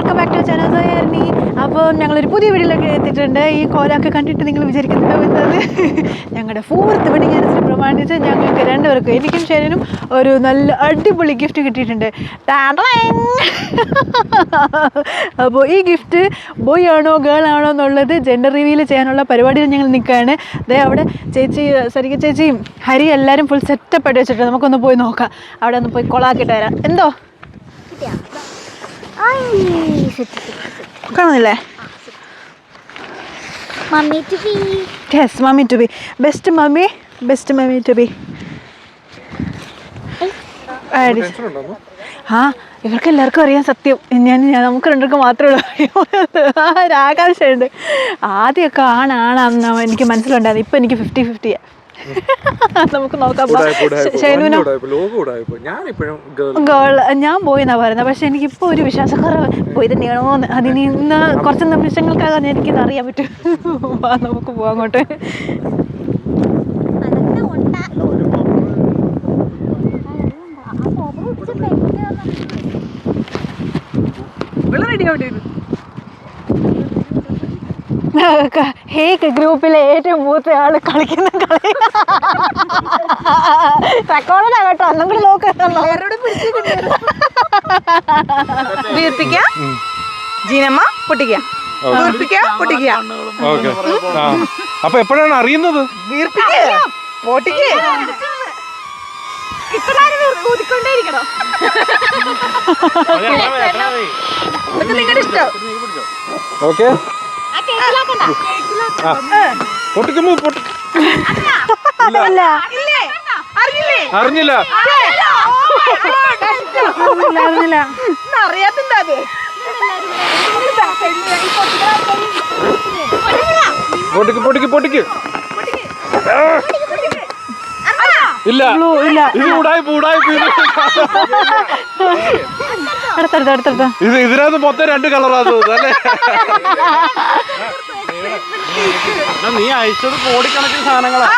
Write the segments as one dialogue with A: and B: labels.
A: Welcome back to channel സോയാർണി. അപ്പോൾ ഞങ്ങളൊരു പുതിയ വീഡിയോയിലൊക്കെ എത്തിയിട്ടുണ്ട്. ഈ കോലൊക്കെ കണ്ടിട്ട് നിങ്ങൾ വിചാരിക്കുന്നുണ്ടോ എന്നത് ഞങ്ങളുടെ 4th വെഡിങ് ആനിവേഴ്സറി പ്രമാണിച്ച് ഞങ്ങൾക്ക് രണ്ടുപേർക്കും, എനിക്കും ഷെരിനും ഒരു നല്ല അടിപൊളി ഗിഫ്റ്റ് കിട്ടിയിട്ടുണ്ട്. അപ്പോൾ ഈ ഗിഫ്റ്റ് ബോയ് ആണോ ഗേൾ ആണോ എന്നുള്ളത് ജെൻഡർ റിവീൽ ചെയ്യാനുള്ള പരിപാടിയിൽ ഞങ്ങൾ നിൽക്കുകയാണ്. അതേ അവിടെ ചേച്ചി സരിക ചേച്ചിയും ഹരി എല്ലാവരും ഫുൾ സെറ്റപ്പ് ആയിട്ട് വെച്ചിട്ടുണ്ട്. നമുക്കൊന്ന് പോയി നോക്കാം, അവിടെ ഒന്ന് പോയി കൊളാക്കിയിട്ട് വരാം. എന്തോ കാണുന്നില്ലേ?
B: Mummy to B.
A: Yes, mummy to B. Best mummy, best mummy to B. ആ ഇവർക്ക് എല്ലാവർക്കും അറിയാം സത്യം. നമുക്ക് രണ്ടുപേർക്ക് മാത്രമേ ഉള്ളൂ ഒരാകാംക്ഷയുണ്ട്. ആദ്യമൊക്കെ ആണാണെന്ന് എനിക്ക് മനസ്സിലുണ്ടായിരുന്നു. ഇപ്പം എനിക്ക് 50-50. നമുക്ക് നോക്കാം. ഗേൾ ഞാൻ പോയി എന്നാ പറയുന്നത്. പക്ഷെ എനിക്കിപ്പോൾ ഒരു വിശ്വാസക്കുറവ് പോയി തന്നെയാണോന്ന്. അതിന് ഇന്ന് കുറച്ച് നിമിഷങ്ങൾക്കകം എനിക്കിത് അറിയാൻ പറ്റും. നമുക്ക് പോവാം അങ്ങോട്ട്. ഹേക്ക് ഗ്രൂപ്പിലെ ഏറ്റവും മൂത്ത ആള് കളിക്കുന്ന കളി റെക്കോർഡാ കേട്ടോ. ഒന്നും കൂടി നോക്കാറുണ്ടോ? ജീനമ്മ പൊട്ടിക്കുക, പൊട്ടിക്കുക.
C: അപ്പൊ എപ്പോഴാണ് അറിയുന്നത്? ഓക്കെ, പൊട്ടിക്കുമ്പോ അറിഞ്ഞില്ല. പൊട്ടിക്ക് ഇല്ല. ഇതിനകത്ത് മൊത്തം 2 കളറാണ് അല്ലേ? നീ അയച്ചത് കോടിക്കണക്കിന് സാധനങ്ങളാ.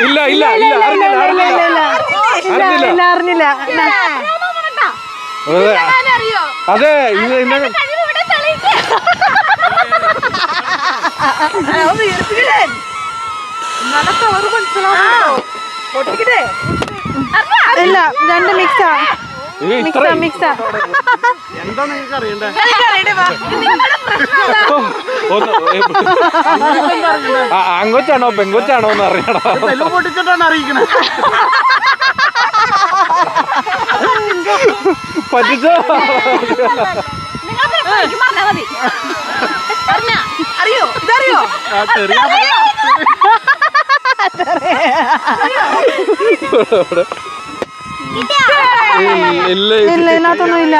C: ഇല്ല
A: അറിഞ്ഞില്ല.
C: അതെ,
A: ഇല്ല, രണ്ട് മിക്സാ.
C: എന്താ നിങ്ങൾക്ക് അറിയണ്ടേ? ആങ്കൊച്ചാണോ പെങ്കൊച്ചാണോ എന്ന് അറിയണം. പൊട്ടിച്ചിട്ടാണ് അറിയിക്കണേ. പറ്റിച്ചോ?
A: ഇതിനകത്തൊന്നും ഇല്ല.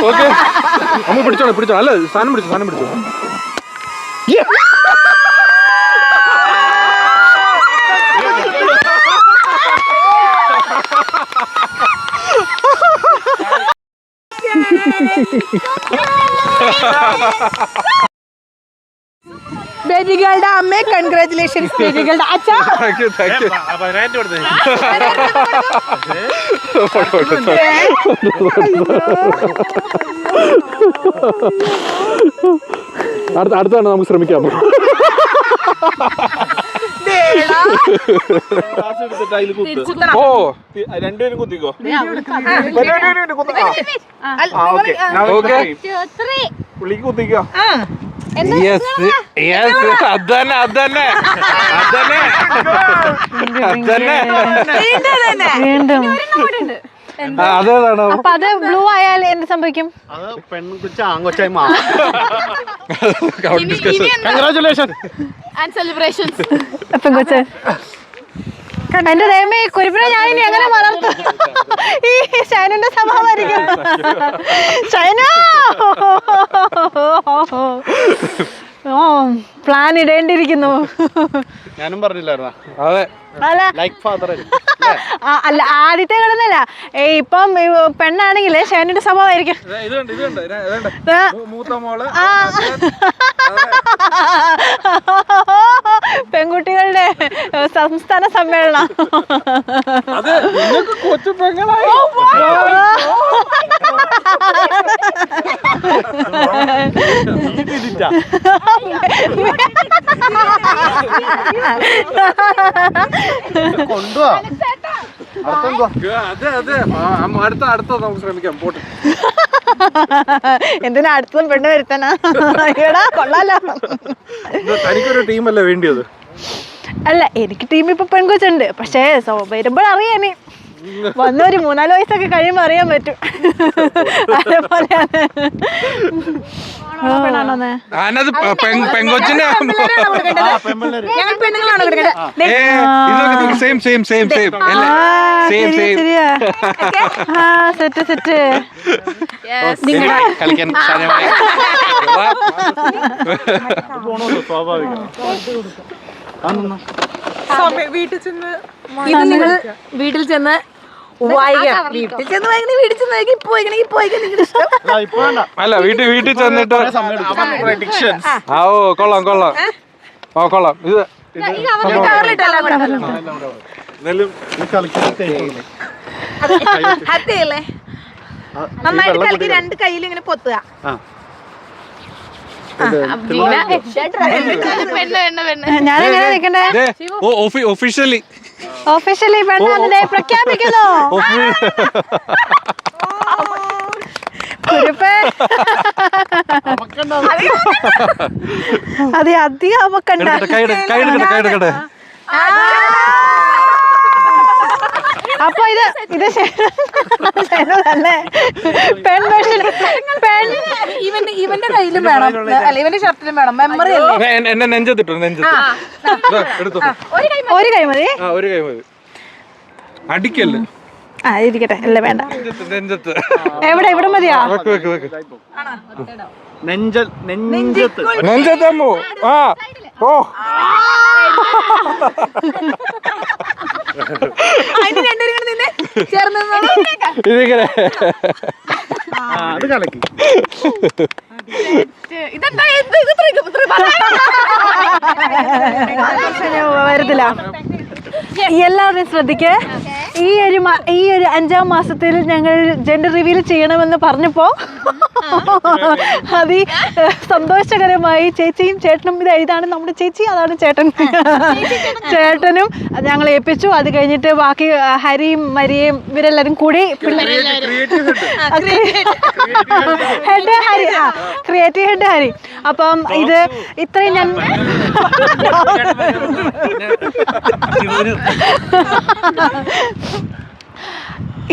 C: ഓക്കെ, അമ്മ പിടിച്ചോ. അല്ല, സാധനം പിടിച്ചോ.
A: ബേബികളുടെ അമ്മ കൺഗ്രാറ്റുലേഷൻസ്. ബേബികളുടെ അച്ഛാ
C: അടുത്താണ് നമുക്ക് ശ്രമിക്കാം. ഓ, രണ്ടുപേരും കുത്തിക്കോ. പുള്ളിക്ക് കുത്തിക്കോ. അതന്നെ.
A: വീണ്ടും
C: അതേതാണോ?
A: അപ്പൊ അത് ബ്ലൂ ആയാൽ എന്ത് സംഭവിക്കും? പെങ്കൊച്ച് എന്റെ ദൈവമേ, കുരിപ്പിനെ ഞാനിനി എങ്ങനെ വളർത്തും? ഈ ഷൈനിന്റെ സ്വഭാവമായിരിക്കും. ഷൈന പ്ലാൻ ഇടേണ്ടിയിരിക്കുന്നു.
C: ഞാനും പറഞ്ഞില്ലായിരുന്നാ?
B: അതെ.
A: അല്ല
C: ലൈക്ക് ഫാദർ
A: അല്ല ആദ്യത്തെ കിടന്നല്ല. ഇപ്പം പെണ്ണാണെങ്കിൽ ഷാനിന്റെ സ്വഭാവമായിരിക്കും.
B: മൂത്ത മോള്
A: പെൺകുട്ടികളുടെ സംസ്ഥാന സമ്മേളനം.
B: അതെ, നിങ്ങൾക്ക് കൊച്ചു പെങ്ങളായി.
C: കൊണ്ടുപോവാ.
B: അതെ അതെ, അടുത്ത നമുക്ക് ശ്രമിക്കാം. പോട്ടെ.
A: എന്തിനാ അടുത്തതും പെണ്ണ് വരുത്തനാ? എടാ കൊള്ളാലോ.
B: തനിക്കൊരു ടീമല്ലേ വേണ്ടിയത്?
A: അല്ല എനിക്ക് ടീം ഇപ്പൊ പെൺകൊച്ചുണ്ട്. പക്ഷേ വരുമ്പോഴറിയാനി വന്നൊരു 3-4 വയസ്സൊക്കെ കഴിയുമ്പോ അറിയാൻ പറ്റും. അതേപോലെയാണ്.
B: പെങ്കൊച്ചിന്റെ കളിക്കാൻ
D: വീട്ടിൽ ചെന്ന് വായിക്കാം. വീട്ടിൽ ചെന്ന് വായിക്കണേ വീട്ടിൽ ചെന്ന് പോയിക്കണെങ്കിൽ നിങ്ങളുടെ ഇഷ്ടം.
B: അല്ല, വീട്ടിൽ ചെന്നിട്ട് ഓ കൊള്ളാം കൊള്ളാം. ഓ കൊള്ളാം. ഇത്
D: ഹത്തയല്ലേ നന്നായിട്ട് കളിക്ക്. 2 കയ്യിലും ഇങ്ങനെ പൊത്തുക.
A: ഞാനെങ്ങനെ നിൽക്കണ്ടേ?
B: ഒഫീഷ്യലി
A: പെണ്ണാണെന്നെ പ്രഖ്യാപിക്കുന്നു. കുരുപ്പേ അതെ അധികം അവക്കണ്ട.
B: കൈയെടുക്കട്ടെ.
A: അപ്പൊ ഇത് തന്നെ
D: ഇവന്റെ കയ്യിലും വേണം, അല്ല ഇവന്റെ ഷർട്ടിലും വേണം. മെമ്മറി അല്ലേ?
B: എന്നെ നെഞ്ചത്തിട്ടു. എടുത്തു.
A: ഒരു കൈ മതി.
B: ഒരു കൈ മതി. അടിക്കല്ലേ?
A: ഇരിക്കട്ടെ. അല്ല വേണ്ട.
B: നെഞ്ചത്ത്.
A: ഇവിടെ മതിയാ?
B: നെഞ്ചത്തമ്മോ. ആ ഓ ഇതിങ്ങനെ
C: അത് കളക്കി.
A: വരുന്നില്ല. എല്ലാവരും ശ്രദ്ധിക്കേ. ഈ ഒരു 5-ാം മാസത്തിൽ ഞങ്ങൾ ജെൻഡർ റിവീൽ ചെയ്യണമെന്ന് പറഞ്ഞപ്പോ അത് സന്തോഷകരമായി ചേച്ചിയും ചേട്ടനും ഇതാണ് നമ്മുടെ ചേച്ചി, അതാണ് ചേട്ടൻ. ചേട്ടനും ഞങ്ങൾ ഏൽപ്പിച്ചു. അത് കഴിഞ്ഞിട്ട് ബാക്കി ഹരിയും മരിയും ഇവരെല്ലാരും കൂടി head Hari, creative head Hari. അപ്പം ഇത് ഇത്രയും ഞാൻ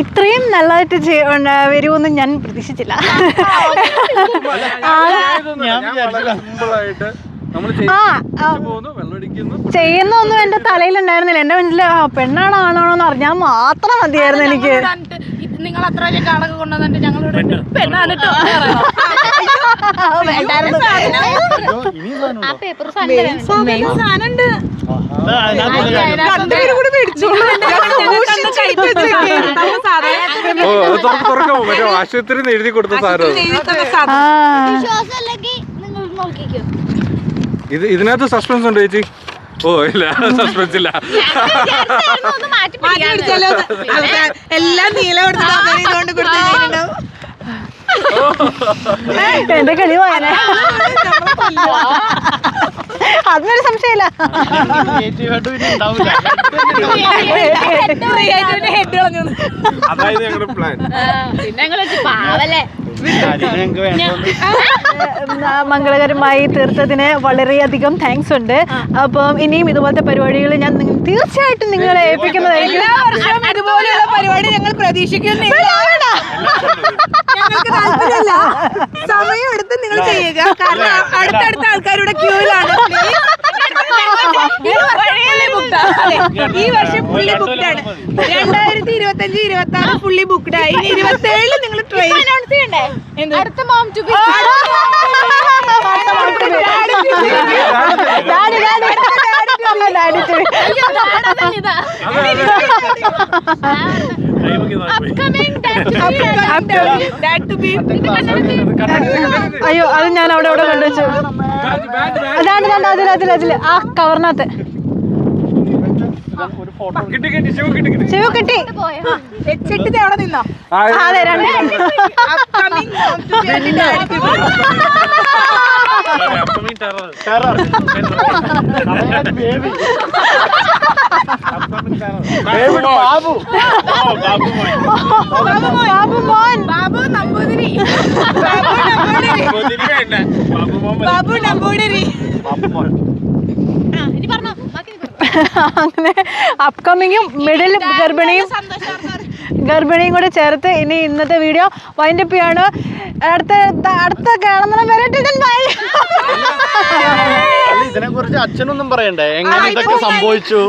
A: ഇത്രയും നല്ലതായിട്ട് വരുമെന്ന് ഞാൻ പ്രതീക്ഷിച്ചില്ല. ചെയ്യുന്നൊന്നും എന്റെ തലയിലുണ്ടായിരുന്നില്ല. എന്റെ മുന്നിൽ പെണ്ണാണോ ആണോന്ന് അറിഞ്ഞാൽ മാത്രം മതിയായിരുന്നു എനിക്ക്.
D: നിങ്ങൾ അത്ര കാണൊക്കെ കൊണ്ടുവന്നിട്ട് ഞങ്ങളോട് പെണ്ണാണ്
B: ആശുപത്രി എഴുതി കൊടുത്ത സാധനം. ഇതിനകത്ത് സസ്പെൻസ് ഉണ്ട് ചേച്ചി? ഓ ഇല്ല, സസ്പെൻസ് ഇല്ല.
D: എല്ലാം നീല
A: എന്റെ കളി പോയാനെ. അതിനൊരു സംശയമില്ല.
B: അതായത് ഞങ്ങളുടെ പ്ലാൻ.
A: മംഗളകരമായി തീർത്തതിന് വളരെയധികം താങ്ക്സ് ഉണ്ട്. അപ്പം ഇനിയും ഇതുപോലത്തെ പരിപാടികൾ ഞാൻ തീർച്ചയായിട്ടും നിങ്ങളെ ഏൽപ്പിക്കുന്നതായിരിക്കും.
D: ഇതുപോലെയുള്ള പരിപാടി ഞങ്ങൾ പ്രതീക്ഷിക്കുന്നില്ല. ഞങ്ങൾക്ക് താല്പര്യമില്ല. സമയമെടുത്ത് നിങ്ങൾ ചെയ്യുക. കാരണം അടുത്തടുത്ത ആൾക്കാരുടെ ക്യൂവിലാണ്. ഈ വർഷം ഫുള്ളി ബുക്ക്ഡ് ആണ്. 2025-26 ഫുള്ളി ബുക്ക്ഡ് ആയി. 27 നിങ്ങൾ ട്രെയിൻ
A: അയ്യോ അത് ഞാൻ അവിടെ അവിടെ കണ്ടുവച്ചു. അതാണ് അതില് ആ കവറിനകത്ത് ശിവ കിട്ടി.
D: അവിടെ നിന്നോ
A: അതെ രണ്ട്
C: ബാബു
A: ബാബു മോൻ
D: ബാബു നമ്പൂതിരി ബാബു നമ്പൂതിരി
A: അങ്ങനെ അപ്കമിങ്ങും മിഡിൽ ഗർഭിണിയും കൂടെ ചേർത്ത് ഇനി ഇന്നത്തെ വീഡിയോ വൈൻഡപ്പ് ചെയ്യാണ്. അടുത്ത കാണുന്ന
C: ഇതിനെ കുറിച്ച് അച്ഛനൊന്നും പറയണ്ടേ, എങ്ങനെ ഇതൊക്കെ സംഭവിച്ചു?